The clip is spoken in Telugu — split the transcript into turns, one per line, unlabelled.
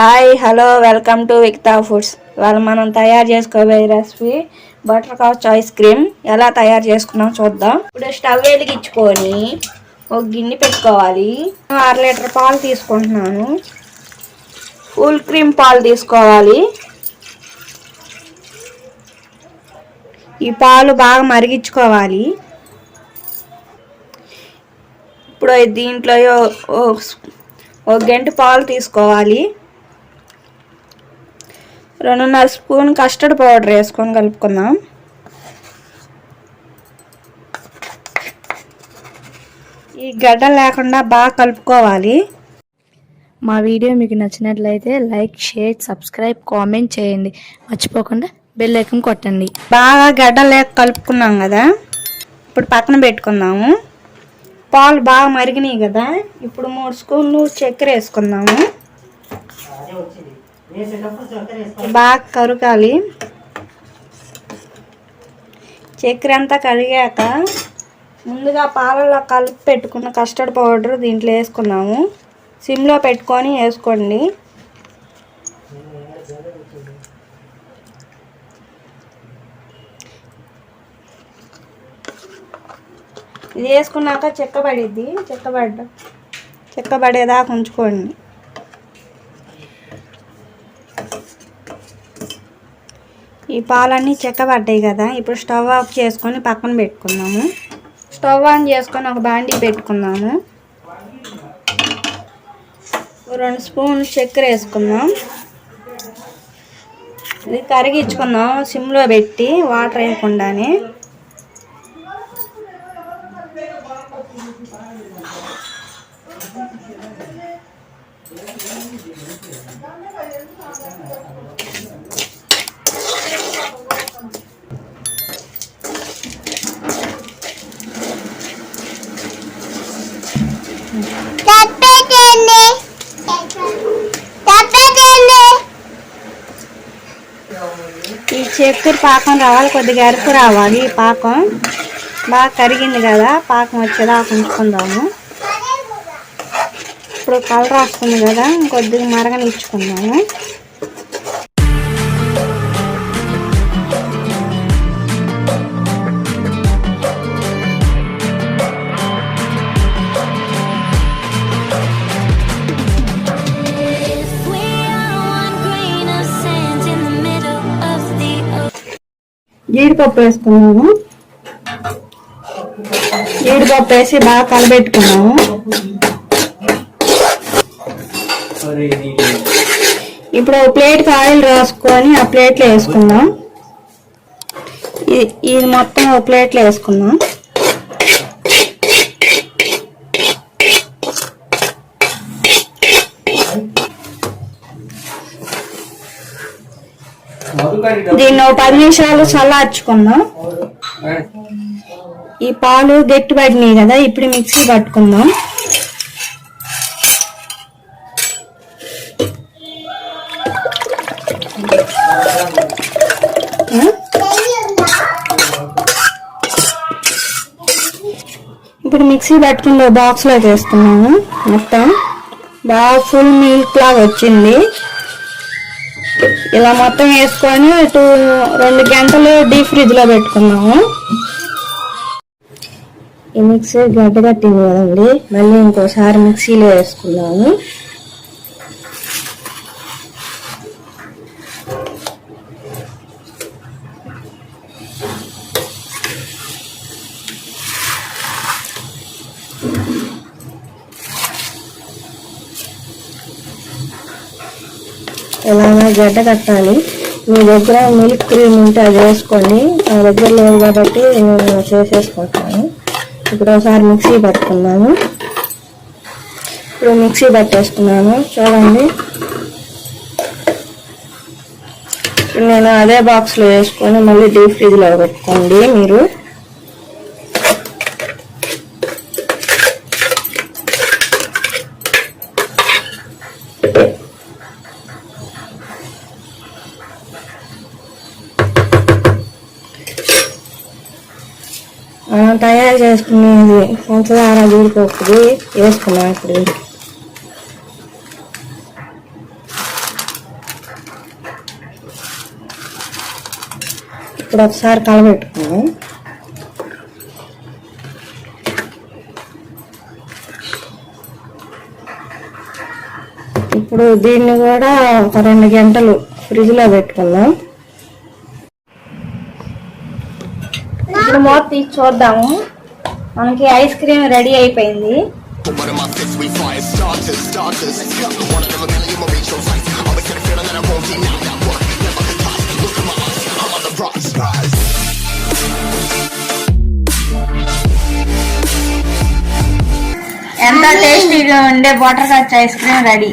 Hi hello welcome to Vikitha Foods. ఇవాళ మనం తయారు చేసుకోబోయే రెసిపీ బటర్స్కాచ్ ఐస్ క్రీమ్. ఎలా తయారు చేసుకున్నాం చూద్దాం. ఇప్పుడు స్టవ్ వెలిగించుకొని ఒక గిన్నె పెట్టుకోవాలి. 1/2 లీటర్ పాలు తీసుకుంటున్నాను. ఫుల్ క్రీమ్ పాలు తీసుకోవాలి. ఈ పాలు బాగా మరిగించుకోవాలి. ఇప్పుడు దీంట్లో ఒక గంట పాలు తీసుకోవాలి. 2.5 స్పూన్ కస్టర్డ్ పౌడర్ వేసుకొని కలుపుకుందాం. ఈ గడ్డ లేకుండా బాగా కలుపుకోవాలి.
మా వీడియో మీకు నచ్చినట్లయితే లైక్, షేర్, సబ్స్క్రైబ్, కామెంట్ చేయండి. మర్చిపోకుండా బెల్ ఐకాన్ కొట్టండి.
బాగా గడ్డ లేక కలుపుకున్నాం కదా, ఇప్పుడు పక్కన పెట్టుకుందాము. పాలు బాగా మరిగినాయి కదా, ఇప్పుడు 3 స్పూన్లు చక్కెర వేసుకుందాము. బాగా కరగాలి. చక్కెర అంతా కరిగాక ముందుగా పాలలో కలిపి పెట్టుకున్న కస్టర్డ్ పౌడర్ దీంట్లో వేసుకున్నాము. సిమ్లో పెట్టుకొని వేసుకోండి. ఇది వేసుకున్నాక చెక్కబడిద్ది. చెక్కబడేదాకా ఉంచుకోండి. ఈ పాలన్నీ చెక్కబడ్డాయి కదా, ఇప్పుడు స్టవ్ ఆఫ్ చేసుకొని పక్కన పెట్టుకుందాము. స్టవ్ ఆన్ చేసుకొని ఒక బాండీ పెట్టుకుందాము. 2 స్పూన్లు చక్కెర వేసుకుందాం. ఇది కరిగించుకుందాం సిమ్లో పెట్టి, వాటర్ వేయకుండానే. ఈ చక్కెర పాకం రావాలి, కొద్దిగా ఎరుపు రావాలి. ఈ పాకం బాగా కరిగింది కదా, పాకం వచ్చేదాకా ఉంచుకుందాము. ఇప్పుడు కలర్ వస్తుంది కదా, కొద్దిగా మరగనిచ్చుకుందాము. జీడిపప్పు వేసుకున్నాము. జీడిపప్పు వేసి బాగా కలబెట్టుకున్నాము. ఇప్పుడు ప్లేట్కి ఆయిల్ రాసుకొని ఆ ప్లేట్లో వేసుకుందాం. ఇది మొత్తం ఒక ప్లేట్లో వేసుకుందాం. దీన్ని 10 నిమిషాలు చల్లార్చుకుందాం. ఈ పాలు గట్టిపడినాయి కదా, ఇప్పుడు మిక్సీ పట్టుకుందాం. ఇప్పుడు మిక్సీ పట్టుకున్న బాక్స్లోకి వేస్తున్నాము. మొత్తం బాగా ఫుల్ మిల్క్ లాగా వచ్చింది. ఇలా మొత్తం వేసుకొని 2 గంటలు డీప్ ఫ్రిడ్జ్లో పెట్టుకున్నాము. ఈ మిక్సీ గడ్డ కట్టింది కదండి, మళ్ళీ ఇంకోసారి మిక్సీలో వేసుకున్నాము. ఇలాగా గడ్డ కట్టాలి. మీ దగ్గర మిల్క్ క్రీమ్ ఉంటే అది వేసుకోండి. నా దగ్గర లేదు కాబట్టి నేను చేసేసుకుంటాను. ఇప్పుడు ఒకసారి మిక్సీ పట్టుకున్నాను. ఇప్పుడు మిక్సీ పట్టేసుకున్నాను చూడండి. ఇప్పుడు నేను అదే బాక్స్లో వేసుకొని మళ్ళీ డీప్ ఫ్రిడ్జ్లో పెట్టుకోండి మీరు. తయారు చేసుకునేది పంచదార, జీడిపప్పు వేసుకున్నాం. ఇప్పుడు ఇప్పుడు ఒకసారి కలబెట్టుకున్నాం. ఇప్పుడు దీన్ని కూడా ఒక 2 గంటలు ఫ్రిడ్జ్లో పెట్టుకుందాం. ఇప్పుడు మూత తీసి చూద్దాము. మనకి ఐస్ క్రీమ్ రెడీ అయిపోయింది. ఎంత టేస్టీగా ఉండే butter scotch ice cream ready.